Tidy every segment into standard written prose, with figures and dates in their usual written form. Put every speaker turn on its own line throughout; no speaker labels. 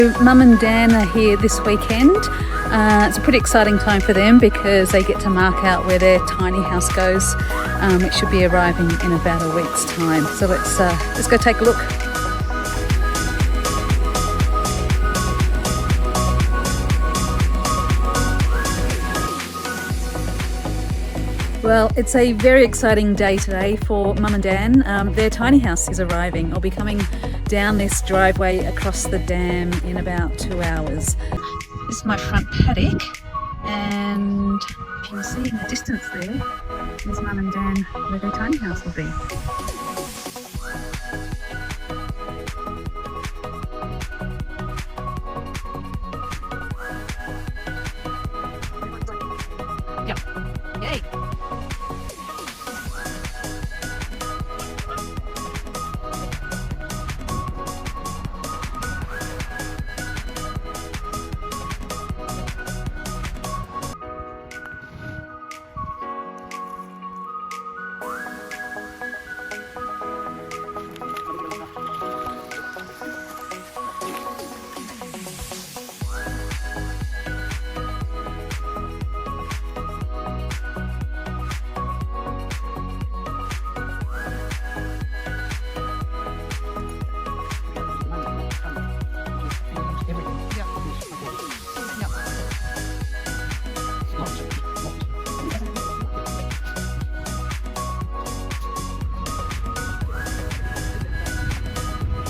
Mum and Dan are here this weekend. It's a pretty exciting time for them because they get to mark out where their tiny house goes. It should be arriving in about a week's time. So let's go take a look. Well, it's a very exciting day today for Mum and Dan. Their tiny house is arriving. I'll be coming down this driveway across the dam in about 2 hours. This is my front paddock, and if you can see in the distance there's Mum and Dan where their tiny house will be. Yep. Yay!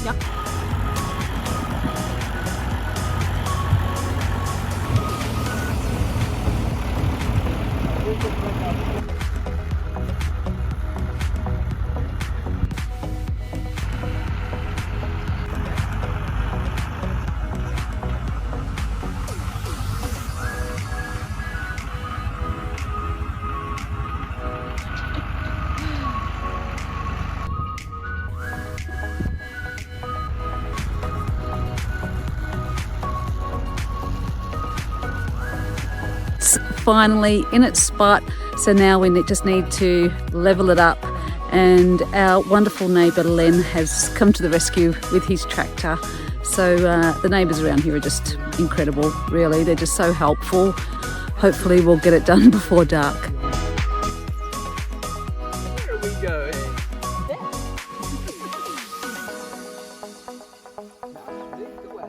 Yep. Finally in its spot, so now we just need to level it up, and our wonderful neighbour Len has come to the rescue with his tractor. So the neighbours around here are just incredible, really. They're just so helpful. Hopefully we'll get it done before dark.
Where are we going? Lead the way.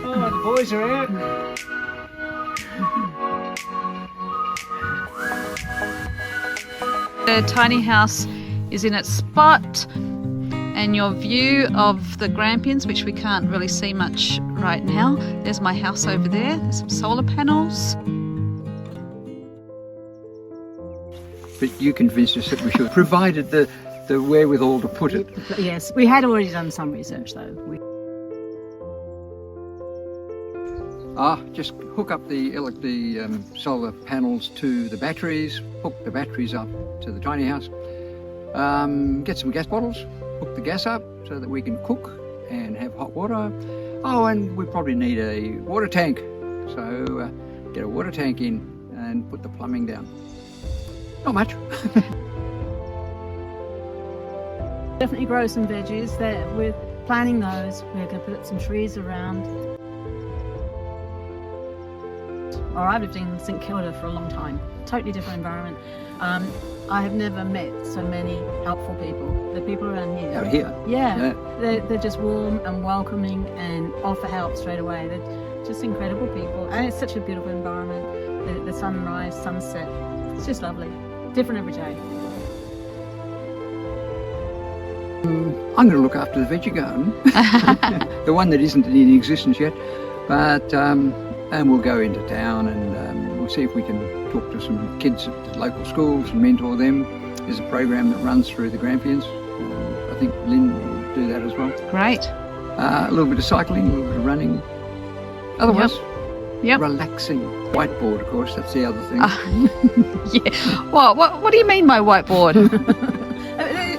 Oh, the boys are out.
The tiny house is in its spot, and your view of the Grampians, which we can't really see much right now. There's my house over there. There's some solar panels.
But you convinced us that we should, provided the wherewithal to put it.
Yes, we had already done some research though.
Just hook up the solar panels to the batteries, hook the batteries up to the tiny house, get some gas bottles, hook the gas up so that we can cook and have hot water. Oh, and we probably need a water tank, so get a water tank in and put the plumbing down. Not much.
Definitely grow some veggies. We're planting those. We're going to put some trees around. Or I've lived in St Kilda for a long time. Totally different environment. I have never met so many helpful people. The people around here.
Out here?
Yeah. They're just warm and welcoming and offer help straight away. They're just incredible people. And it's such a beautiful environment. The sunrise, sunset, It's just lovely. Different every day.
I'm going to look after the veggie garden, the one that isn't in existence yet, but and we'll go into town and we'll see if we can talk to some kids at the local schools and mentor them. There's a program that runs through the Grampians. I think Lynn will do that as well.
Great.
A little bit of cycling, a little bit of running. Otherwise,
Yep.
relaxing. Whiteboard, of course, that's the other thing.
Yeah. What do you mean by whiteboard?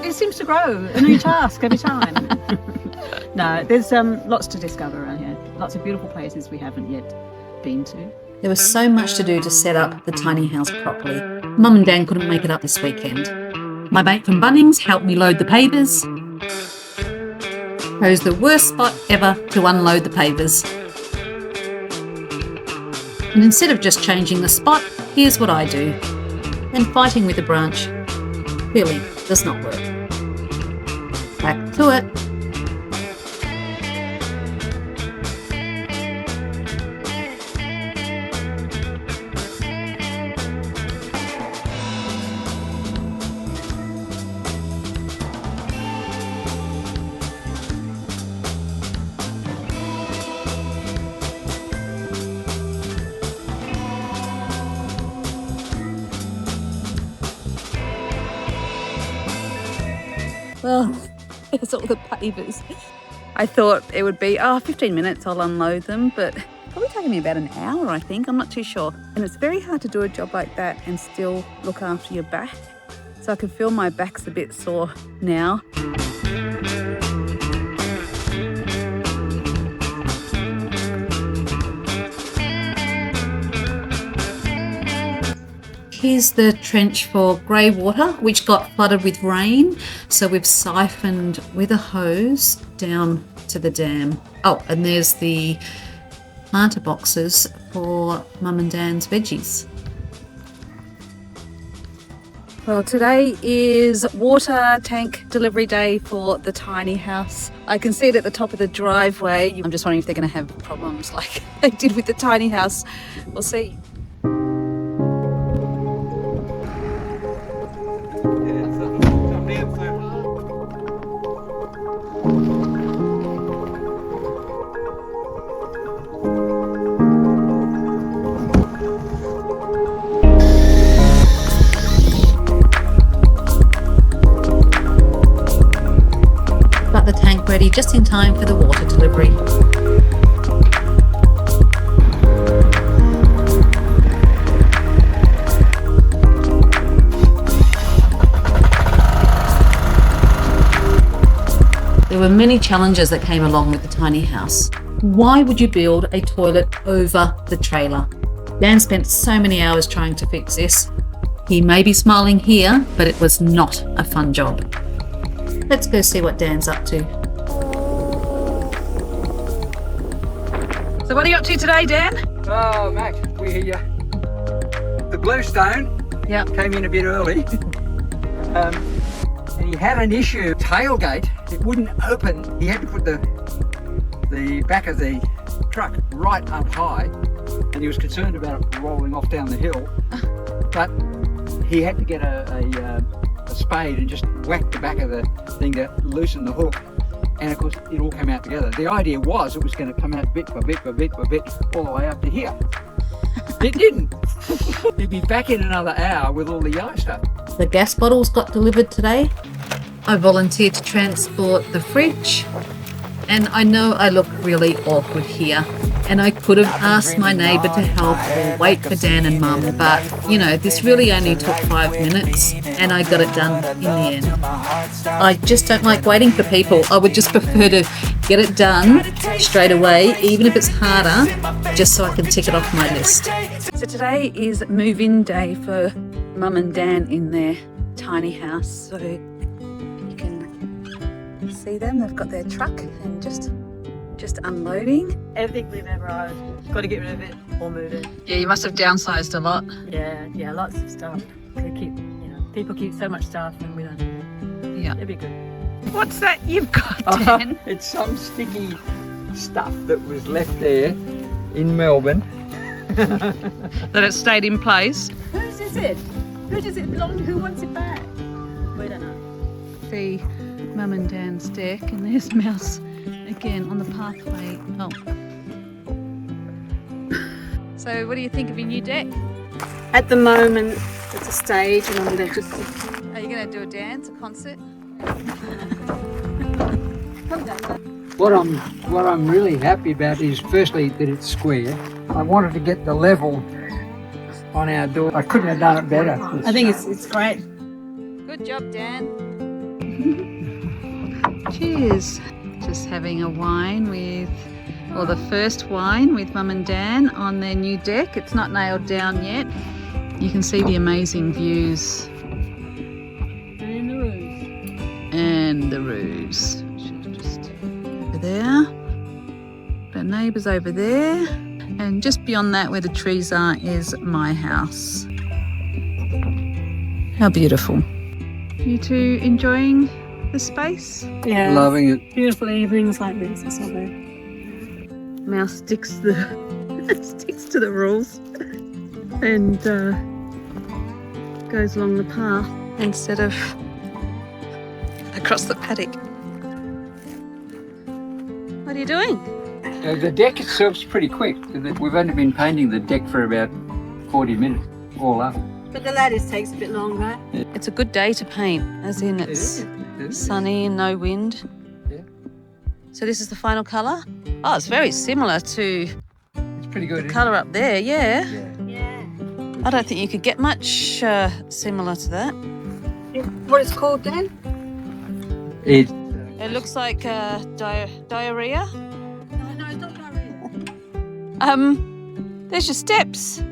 It seems to grow, a new task every time. No, there's lots to discover around here. Lots of beautiful places we haven't yet been to.
There was so much to do to set up the tiny house properly. Mum and Dan couldn't make it up this weekend. My mate from Bunnings helped me load the pavers. Chose the worst spot ever to unload the pavers. And instead of just changing the spot, here's what I do. And fighting with the branch clearly does not work. Back to it. Well, there's all the pavers. I thought it would be, 15 minutes I'll unload them, but probably taking me about an hour, I think. I'm not too sure. And it's very hard to do a job like that and still look after your back. So I can feel my back's a bit sore now. Here's the trench for grey water, which got flooded with rain. So we've siphoned with a hose down to the dam. Oh, and there's the planter boxes for Mum and Dan's veggies. Well, today is water tank delivery day for the tiny house. I can see it at the top of the driveway. I'm just wondering if they're going to have problems like they did with the tiny house. We'll see. Got the tank ready just in time for the water delivery. There were many challenges that came along with the tiny house. Why would you build a toilet over the trailer? Dan spent so many hours trying to fix this. He may be smiling here, but it was not a fun job. Let's go see what Dan's up to. So what are you up to today, Dan?
Oh, Max, the bluestone came in a bit early. And he had an issue. Tailgate, it wouldn't open. He had to put the back of the truck right up high, and he was concerned about it rolling off down the hill. But he had to get a spade and just whack the back of the thing to loosen the hook. And of course, it all came out together. The idea was it was going to come out bit by bit by bit by bit all the way up to here. It didn't. He'd be back in another hour with all the yellow stuff.
The gas bottles got delivered today. I volunteered to transport the fridge. And I know I look really awkward here. And I could have asked my neighbour to help or wait for Dan and Mum, but, you know, this really only took 5 minutes and I got it done in the end. I just don't like waiting for people. I would just prefer to get it done straight away, even if it's harder, just so I can tick it off my list. So today is move-in day for Mum and Dan in their tiny house. So you can see them. They've got their truck and just unloading.
Everything we've ever owned, got to get rid of it or move it.
Yeah, you must have downsized a lot.
Yeah, lots of stuff. People keep so much stuff and we don't need it.
Yeah.
It'd be good.
What's that you've got, Dan?
It's some sticky stuff that was left there in Melbourne.
That it stayed in place.
Whose is it? Who does it belong to? Who wants it back? We don't know.
See Mum and Dan's deck, and there's Mouse again on the pathway. Oh. So what do you think of your new deck?
At the moment, it's a stage, and I'm there just.
Are you going to do a dance, a concert?
What I'm really happy about is firstly that it's square. I wanted to get the level on our door. I couldn't have done it better.
I think it's great.
Good job, Dan. Cheers. Just having a wine with, or the first wine with Mum and Dan on their new deck. It's not nailed down yet. You can see the amazing views. And the roofs. Just over there. The neighbours over there. And just beyond that, where the trees are, is my house. How beautiful. You two enjoying the space?
Yeah.
Loving it.
Beautiful evenings like this. It's lovely.
Mouse sticks to the rules and goes along the path instead of across the paddock. What are you doing?
The deck itself's pretty quick. We've only been painting the deck for about 40 minutes, all up.
But the lattice takes a bit longer.
It's a good day to paint, as in it's sunny and no wind.
Yeah.
So this is the final colour? Oh, it's very similar to
It's pretty good.
the colour up there, yeah.
Yeah.
I don't think you could get much similar to that.
What it's called then?
It
It looks like diarrhea.
No, it's not diarrhea.
There's your steps.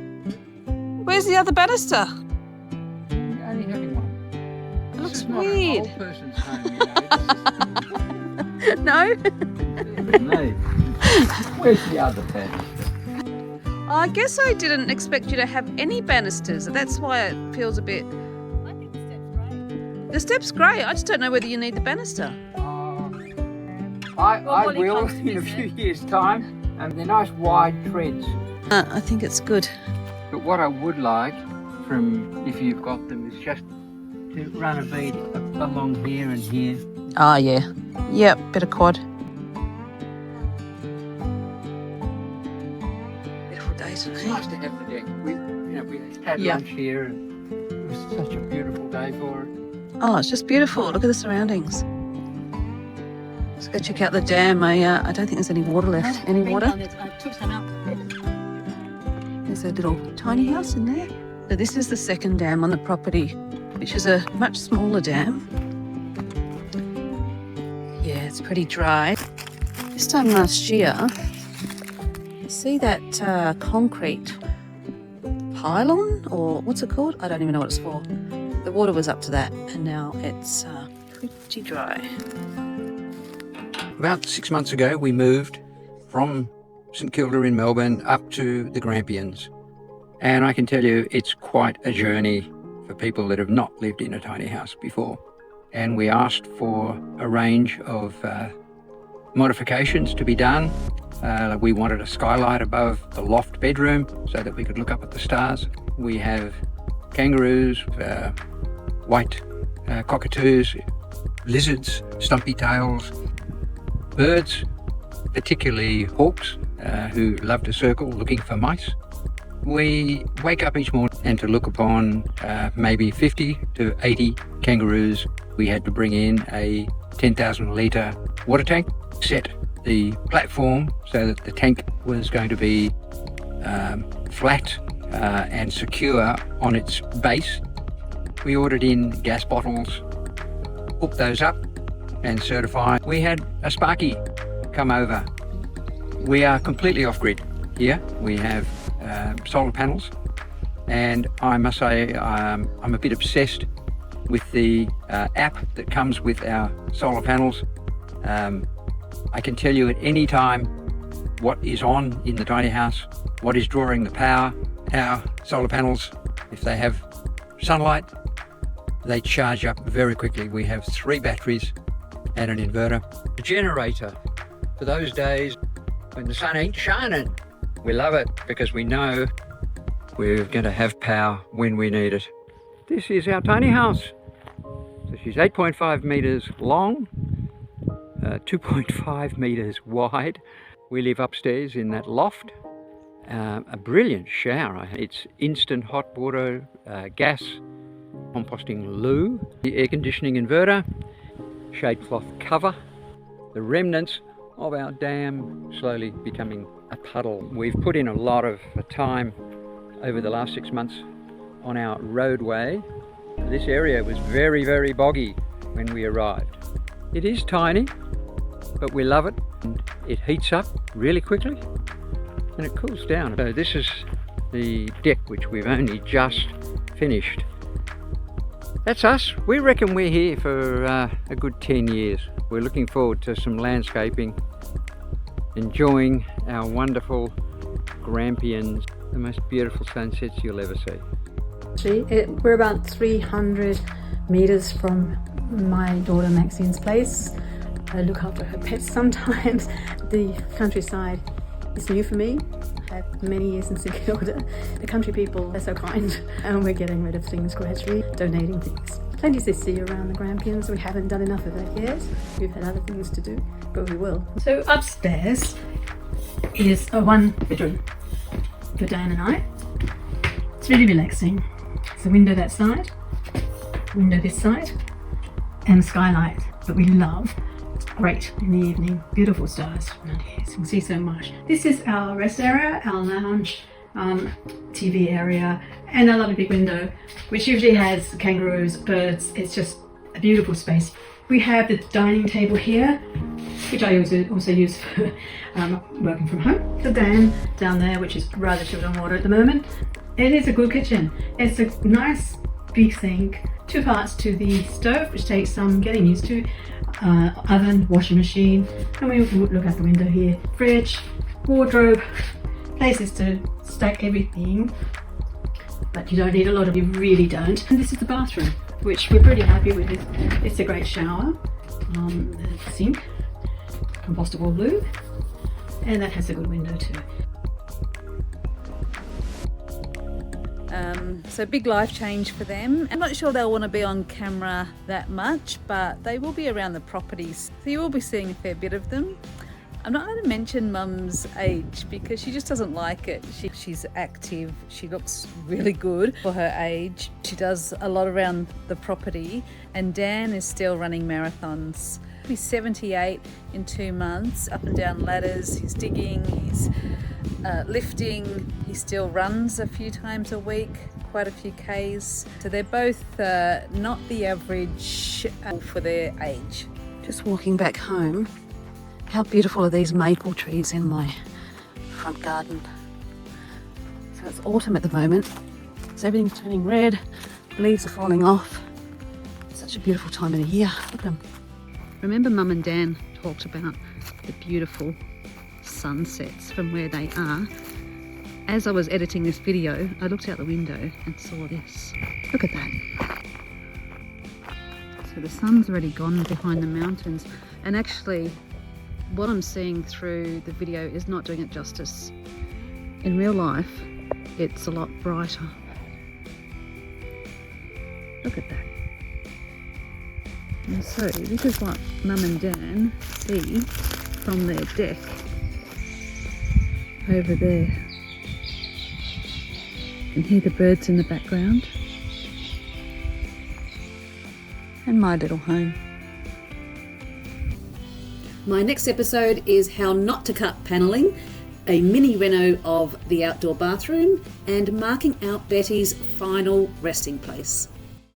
Where's the other banister?
only having one.
It looks
This is not
weird.
an old person's home, you know.
No?
No. Where's the other banister?
I guess I didn't expect you to have any banisters. That's why it feels a bit...
I think the step's great.
The step's great. I just don't know whether you need the banister.
I
what it
will
comes to
in a
is
few years' time. They're nice wide treads.
I think it's good.
But what I would like from, if you've got them, is just to run a bead along here and here.
Oh, yeah. Yep, bit of quad. Beautiful day
It's
today.
nice to have the deck. We had
Yeah.
lunch here and it was such a beautiful day for it.
Oh, it's just beautiful. Look at the surroundings. Let's go check out the dam. I don't think there's any water left. Any water?
I took some out.
There's a little tiny house in there. So this is the second dam on the property, which is a much smaller dam. Yeah, it's pretty dry. This time last year, you see that concrete pylon, or what's it called? I don't even know what it's for. The water was up to that, and now it's pretty dry.
About 6 months ago, we moved from St Kilda in Melbourne up to the Grampians. And I can tell you, it's quite a journey for people that have not lived in a tiny house before. And we asked for a range of modifications to be done. We wanted a skylight above the loft bedroom so that we could look up at the stars. We have kangaroos, white cockatoos, lizards, stumpy tails, birds, particularly hawks, who love to circle looking for mice. We wake up each morning and to look upon maybe 50 to 80 kangaroos. We had to bring in a 10,000 litre water tank, set the platform so that the tank was going to be flat and secure on its base. We ordered in gas bottles, hooked those up and certified. We had a Sparky come over. We are completely off-grid here. We have solar panels, and I must say I'm a bit obsessed with the app that comes with our solar panels. I can tell you at any time what is on in the tiny house, what is drawing the power. Our solar panels, if they have sunlight, they charge up very quickly. We have 3 batteries and an inverter. A generator for those days when the sun ain't shining. We love it because we know we're going to have power when we need it. This is our tiny house. So she's 8.5 metres long, 2.5 metres wide. We live upstairs in that loft. A brilliant shower. It's instant hot water, gas, composting loo, the air conditioning inverter, shade cloth cover, the remnants of our dam slowly becoming a puddle. We've put in a lot of time over the last 6 months on our roadway. This area was very, very boggy when we arrived. It is tiny, but we love it. It heats up really quickly and it cools down. So this is the deck which we've only just finished. That's us. We reckon we're here for a good 10 years. We're looking forward to some landscaping, enjoying our wonderful Grampians, the most beautiful sunsets you'll ever see.
We're about 300 meters from my daughter Maxine's place. I look after her pets sometimes. The countryside is new for me. I have many years in St Kilda. The country people are so kind, and we're getting rid of things gradually, donating things. Plenty to see around the Grampians. We haven't done enough of that yet. We've had other things to do, but we will. So upstairs is a 1-bedroom for Dan and I. It's really relaxing. There's a window that side, window this side, and skylight that we love. It's great in the evening. Beautiful stars around here, so you can see so much. This is our rest area, our lounge, TV area, and a lovely big window, which usually has kangaroos, birds. It's just a beautiful space. We have the dining table here, which I also use for working from home. The dam down there, which is rather short on water at the moment. It is a good kitchen. It's a nice big sink, 2 parts to the stove, which takes some getting used to, oven, washing machine, and we look out the window here, fridge, wardrobe, places to stack everything, but you don't need a lot of, you really don't. And this is the bathroom, which we're pretty happy with. It's a great shower, sink, compostable loo, and that has a good window too.
So big life change for them. I'm not sure they'll want to be on camera that much, but they will be around the properties, so you will be seeing a fair bit of them. I'm not going to mention Mum's age because she just doesn't like it. She's active, she looks really good for her age. She does a lot around the property, and Dan is still running marathons. He's 78 in 2 months, up and down ladders, he's digging, he's lifting, he still runs a few times a week, quite a few Ks. So they're both not the average for their age.
Just walking back home. How beautiful are these maple trees in my front garden. So it's autumn at the moment, so everything's turning red, leaves are falling off. It's such a beautiful time of the year. Look at them.
Remember Mum and Dan talked about the beautiful sunsets from where they are. As I was editing this video, I looked out the window and saw this. Look at that. So the sun's already gone behind the mountains, and actually what I'm seeing through the video is not doing it justice. In real life, it's a lot brighter. Look at that. And so this is what Mum and Dan see from their deck over there. You can hear the birds in the background. And my little home.
My next episode is how not to cut panelling, a mini reno of the outdoor bathroom, and marking out Betty's final resting place.